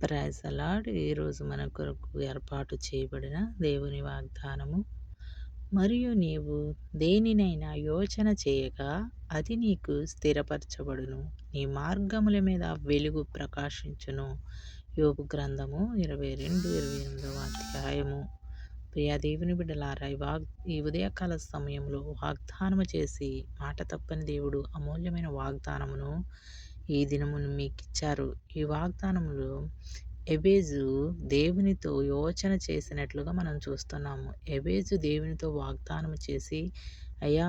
Praise the lord. ఈరోజు మన కొరకు ఏర్పాటు చేయబడిన దేవుని వాగ్దానము. మరియు నీవు దేనినైనా యోచన చేయగా అది నీకు స్థిరపరచబడును. నీ మార్గముల మీద వెలుగు ప్రకాశించును. యోబు గ్రంథము 22-28 అధ్యాయము. ప్రియా దేవుని బిడ్డలారా, ఈ ఉదయకాల సమయంలో వాగ్దానము చేసి మాట తప్పని దేవుడు అమూల్యమైన వాగ్దానమును ఈ దినమును మీకిచ్చారు. ఈ వాగ్దానములో ఎబేజు దేవునితో యోచన చేసినట్లుగా మనం చూస్తున్నాము. ఎబేజు దేవునితో వాగ్దానం చేసి, అయ్యా,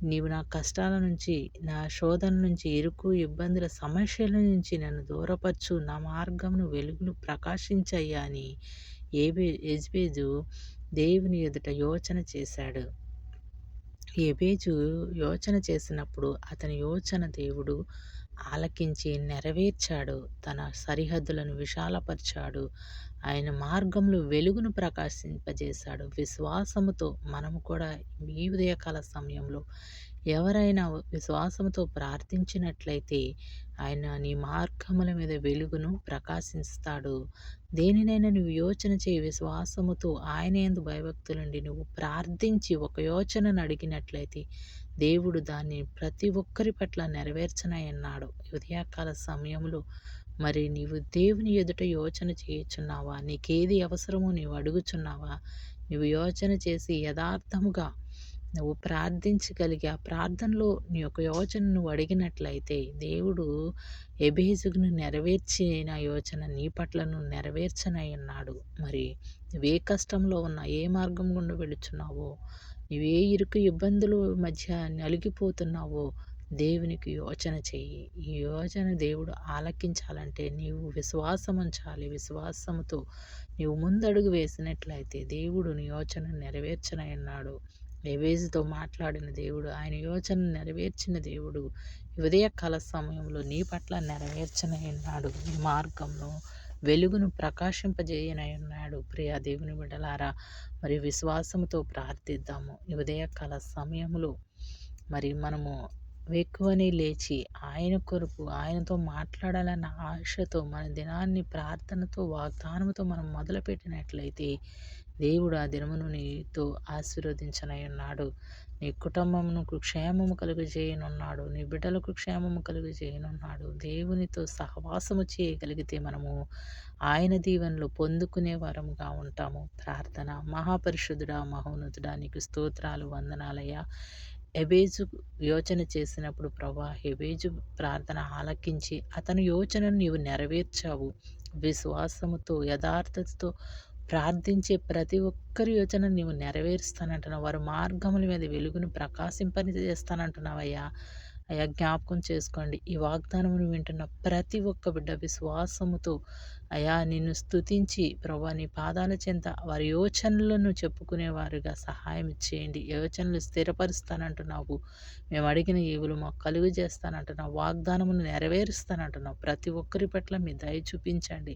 నీవు నా కష్టాల నుంచి, నా శోధన నుంచి, ఇరుకు ఇబ్బందుల సమస్యల నుంచి నన్ను దూరపరచు, నా మార్గమును వెలుగును ప్రకాశించయ్యా అని ఎబేజు దేవుని ఎదుట యోచన చేశాడు. ఎబేజు యోచన చేసినప్పుడు అతని యోచన దేవుడు ఆలకించి నెరవేర్చాడు. తన సరిహద్దులను విశాలపరిచాడు. ఆయన మార్గంలో వెలుగును ప్రకాశింపజేశాడు. విశ్వాసముతో మనము కూడా ఈ ఉదయకాల సమయంలో ఎవరైనా విశ్వాసముతో ప్రార్థించినట్లయితే ఆయన నీ మార్గముల మీద వెలుగును ప్రకాశిస్తాడు. దేనినైనా నువ్వు యోచన చేయి, విశ్వాసముతో ఆయన యందు భయభక్తులుండి నువ్వు ప్రార్థించి ఒక యోచనను అడిగినట్లయితే దేవుడు దాన్ని ప్రతి ఒక్కరి పట్ల నెరవేర్చనయన్నాడు. ఉదయకాల సమయంలో మరి నీవు దేవుని ఎదుట యోచన చేయుచున్నావా? నీకేది అవసరమో నీవు అడుగుచున్నావా? నీవు యోచన చేసి యథార్థముగా నువ్వు ప్రార్థించగలిగి ఆ ప్రార్థనలో నీ యొక్క యోచన నువ్వు అడిగినట్లయితే దేవుడు ఎబేజును నెరవేర్చిన యోచన నీ పట్లను నెరవేర్చనయన్నాడు. మరి నువ్వే కష్టంలో ఉన్నా, ఏ మార్గం గుండా వెళుచున్నావో, నువ్వే ఇరుకు ఇబ్బందుల మధ్య నలిగిపోతున్నావో దేవునికి యోచన చెయ్యి. ఈ యోచన దేవుడు ఆలకించాలంటే నీవు విశ్వాసం ఉంచాలి. విశ్వాసంతో నీవు ముందడుగు వేసినట్లయితే దేవుడు నీ యోచన నెరవేర్చనయన్నాడు. ఎబేజుతో మాట్లాడిన దేవుడు, ఆయన యోచన నెరవేర్చిన దేవుడు ఉదయకాల సమయంలో నీ పట్ల నెరవేర్చనయన్నాడు. నీ మార్గంలో వెలుగును ప్రకాశింపజేయనయన్నాడు. ప్రియా దేవుని బిడ్డలారా, మరి విశ్వాసముతో ప్రార్థిద్దాము. ఈ ఉదయకాల సమయంలో మరి మనము వేకువనే లేచి ఆయన కొరకు ఆయనతో మాట్లాడాలన్న ఆశతో మన దినాన్ని ప్రార్థనతో వాగ్దానంతో మనం మొదలుపెట్టినట్లయితే దేవుడు ఆ దినమును నీతో ఆశీర్వదించనయన్నాడు. నీ కుటుంబమునకు క్షేమము కలుగజేయనున్నాడు. నీ బిడ్డలకు క్షేమము కలుగజేయనున్నాడు. దేవునితో సహవాసము చేయగలిగితే మనము ఆయన దీవెనలు పొందుకునే వారముగా ఉంటాము. ప్రార్థన. మహాపరిశుద్ధుడా, మహోన్నతుడా, నీకు స్తోత్రాలు, వందనాలయ్యా. ఎబేజు యోచన చేసినప్పుడు ప్రభా, ఎబేజు ప్రార్థన ఆలకించి అతని యోచనను నీవు నెరవేర్చావు. విశ్వాసముతో యథార్థతతో ప్రార్థించే ప్రతి ఒక్కరి యోచన నీవు నెరవేరుస్తానంటున్నావు. వారి మార్గముల మీద వెలుగును ప్రకాశింపని చేస్తానంటున్నావయ్యా. అయ్యా, జ్ఞాపకం చేసుకోండి. ఈ వాగ్దానమును వింటున్న ప్రతి ఒక్క బిడ్డ విశ్వాసముతో అయా నిన్ను స్తుతించి ప్రభా నీ పాదాల చెంత వారి యోచనలను చెప్పుకునేవారుగా సహాయం చేయండి. యోచనలు స్థిరపరుస్తానంటున్నావు. మేము అడిగిన ఈవులు మాకు కలుగు చేస్తానంటున్నావు. వాగ్దానమును నెరవేరుస్తానంటున్నావు. ప్రతి ఒక్కరి పట్ల మీ దయ చూపించండి.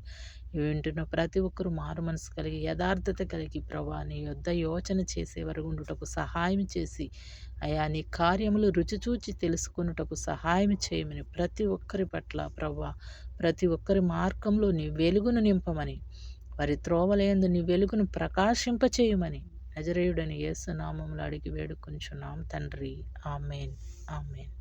వింటున్న ప్రతి ఒక్కరు మారు మనసు కలిగి యథార్థత కలిగి ప్రభా నీ యొద్ద యోచన చేసే వరకు ఉండుటకు సహాయం చేసి అయా నీ కార్యములు రుచిచూచి తెలుసుకున్నటకు సహాయం చేయమని ప్రతి ఒక్కరి పట్ల ప్రభా ప్రతి ఒక్కరి మార్గంలో నీ వెలుగును నింపమని, వారి త్రోవలయందు నీ వెలుగును ప్రకాశింపచేయమని నజరేయుడని యేసు నామములో అడిగి వేడుకొంచున్నాం తండ్రి. ఆమేన్. ఆమేన్.